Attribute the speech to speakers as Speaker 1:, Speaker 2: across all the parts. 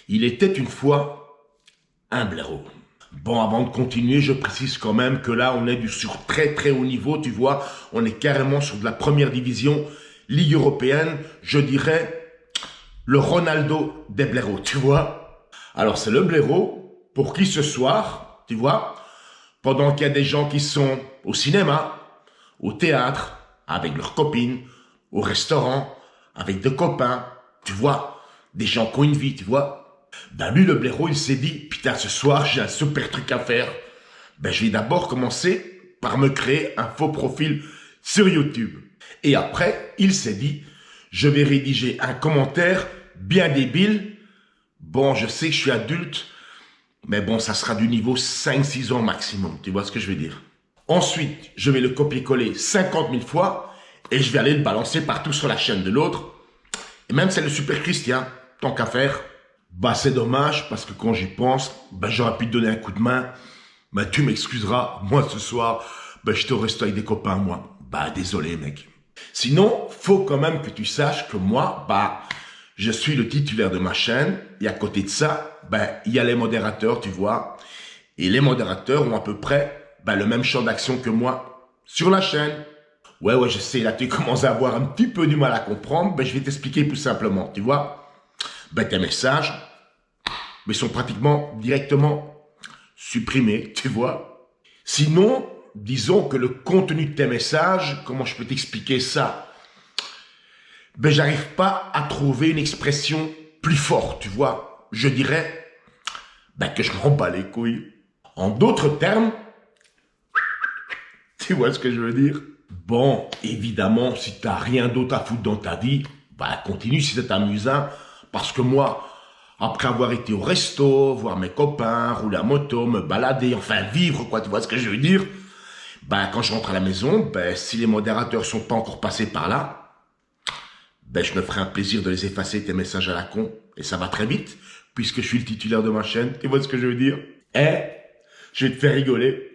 Speaker 1: Il était une fois un blaireau. Bon, avant de continuer, je précise quand même que là, on est sur très très haut niveau, tu vois. On est carrément sur de la première division, Ligue européenne, je dirais le Ronaldo des blaireaux, tu vois. Alors, c'est le blaireau pour qui ce soir, tu vois, pendant qu'il y a des gens qui sont au cinéma, au théâtre, avec leurs copines, au restaurant, avec des copains, tu vois, des gens qui ont une vie, tu vois. Ben lui, le blaireau, il s'est dit, putain, ce soir, j'ai un super truc à faire. Ben je vais d'abord commencer par me créer un faux profil sur YouTube. Et après, il s'est dit, je vais rédiger un commentaire bien débile. Bon, je sais que je suis adulte, mais bon, ça sera du niveau 5-6 ans maximum, tu vois ce que je veux dire. Ensuite, je vais le copier-coller 50 000 fois et je vais aller le balancer partout sur la chaîne de l'autre. Et même c'est le super Christian, tant qu'à faire. Bah c'est dommage parce que quand j'y pense, bah j'aurais pu te donner un coup de main. Bah tu m'excuseras, moi ce soir, bah je te reste avec des copains moi. Bah désolé mec. Sinon, faut quand même que tu saches que moi, bah je suis le titulaire de ma chaîne et à côté de ça, bah il y a les modérateurs, tu vois. Et les modérateurs ont à peu près bah, le même champ d'action que moi sur la chaîne. Ouais, je sais, là tu commences à avoir un petit peu du mal à comprendre, bah je vais t'expliquer plus simplement, tu vois. Ben, tes messages, mais sont pratiquement directement supprimés, tu vois. Sinon, disons que le contenu de tes messages, comment je peux t'expliquer ça? Ben, j'arrive pas à trouver une expression plus forte, tu vois. Je dirais, ben, que je m'en bats les couilles. En d'autres termes, tu vois ce que je veux dire? Bon, évidemment, si t'as rien d'autre à foutre dans ta vie, ben, continue si c'est amusant. Parce que moi, après avoir été au resto, voir mes copains, rouler à moto, me balader, enfin vivre, quoi, tu vois ce que je veux dire? Ben, quand je rentre à la maison, ben, si les modérateurs sont pas encore passés par là, ben, je me ferai un plaisir de les effacer, tes messages à la con. Et ça va très vite, puisque je suis le titulaire de ma chaîne. Tu vois ce que je veux dire? Je vais te faire rigoler.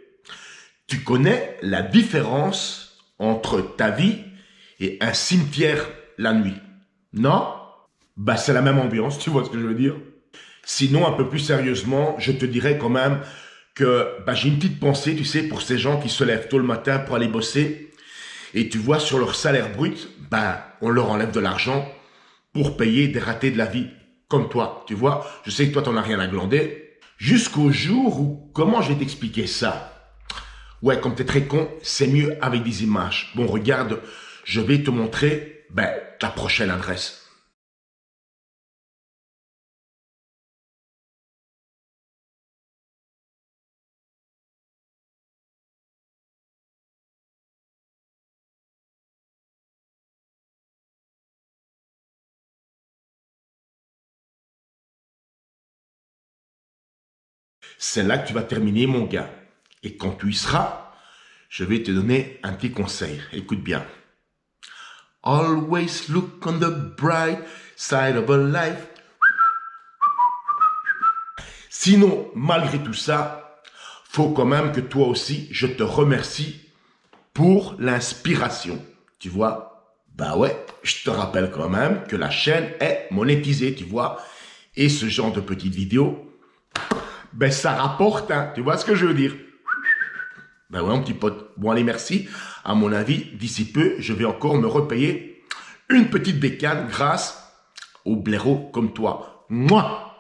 Speaker 1: Tu connais la différence entre ta vie et un cimetière la nuit? Non? Bah, c'est la même ambiance, tu vois ce que je veux dire? Sinon, un peu plus sérieusement, je te dirais quand même que bah, j'ai une petite pensée, tu sais, pour ces gens qui se lèvent tôt le matin pour aller bosser. Et tu vois, sur leur salaire brut, bah, on leur enlève de l'argent pour payer des ratés de la vie, comme toi, tu vois? Je sais que toi, t'en as rien à glander. Jusqu'au jour où, comment je vais t'expliquer ça? Ouais, comme t'es très con, c'est mieux avec des images. Bon, regarde, je vais te montrer, ben, ta prochaine adresse. C'est là que tu vas terminer, mon gars. Et quand tu y seras, je vais te donner un petit conseil. Écoute bien. Always look on the bright side of a life. Sinon, malgré tout ça, faut quand même que toi aussi, je te remercie pour l'inspiration. Tu vois? Bah ouais, je te rappelle quand même que la chaîne est monétisée, tu vois? Et ce genre de petites vidéos, ben ça rapporte, hein, tu vois ce que je veux dire? Ben ouais, mon petit pote. Bon, allez, merci. À mon avis, d'ici peu, je vais encore me repayer une petite bécane grâce aux blaireaux comme toi. Moi.